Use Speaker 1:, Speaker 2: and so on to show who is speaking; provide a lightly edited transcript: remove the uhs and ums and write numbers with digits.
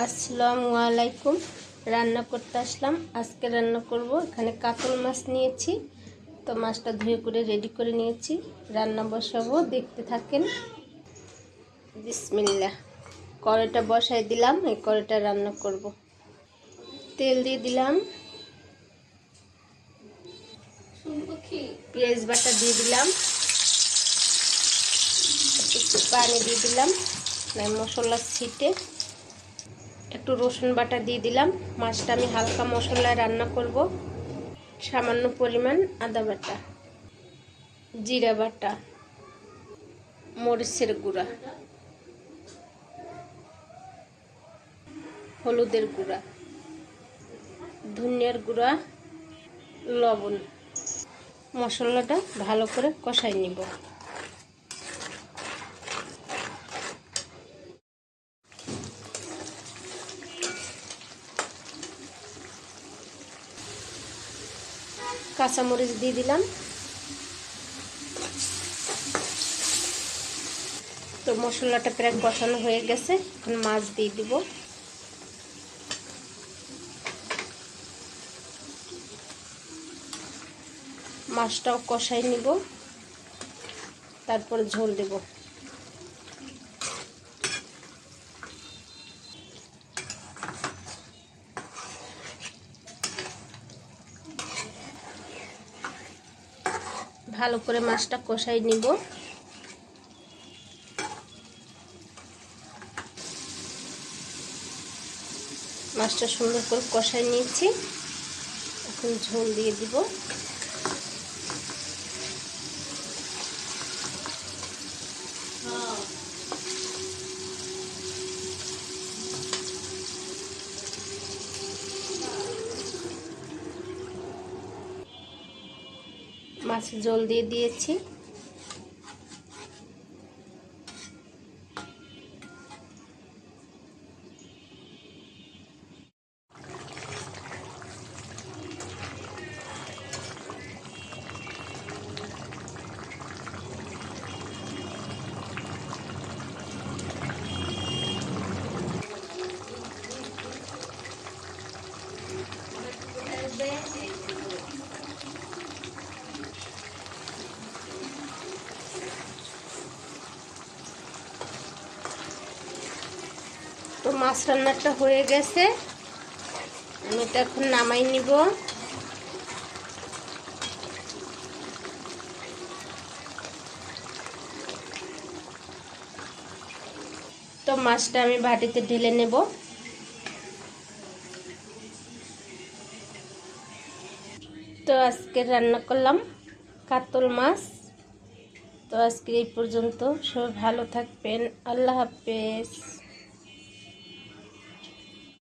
Speaker 1: আসসালামু আলাইকুম। রান্না করতে আসলাম। আজকে রান্না করব। এখানে কাতল মাছ নিয়েছি, তো মাছটা ধুয়ে করে রেডি করে নিয়েছি। রান্না বসাবো, দেখতে থাকেন। বিসমিল্লাহ। কড়াইটা বসাই দিলাম, এই কড়াইটা রান্না করব। তেল দিয়ে দিলাম, পেঁয়াজ বাটা দিয়ে দিলাম, একটু পানি দিয়ে দিলাম, মশলা ছিটে একটু রসুন বাটা দিয়ে দিলাম। মাছটা আমি হালকা মশলায় রান্না করব। সামান্য পরিমাণ আদা বাটা, জিরা বাটা, মরিচের গুঁড়া, হলুদের গুঁড়া, ধনিয়ার গুঁড়া, লবণ। মশলাটা ভালো করে কষাই নিব। কাঁচামরিচ দিয়ে দিলাম। তো মশলাটা প্রায় কষানো হয়ে গেছে, এখন মাছ দিয়ে দিব। মাছটাও কষাই নিব, তারপর ঝোল দেব। ভালো করে মাছটা কষাই নিব। মাছটা সুন্দর করে কষাই নিয়েছি, এখন ঝোল দিয়ে দিব। মাছের ঝোল দিয়ে দিয়েছি। তো মাছ রান্নাটা হয়ে গেছে, আমি এটা এখন নামাই নিব। তো মাছটা আমি বাটিতে ঢেলে নেব। তো আজকে রান্না করলাম কাতল মাছ। তো আজকে এই পর্যন্ত। সবাই ভালো থাকবেন। আল্লাহ হাফেজ।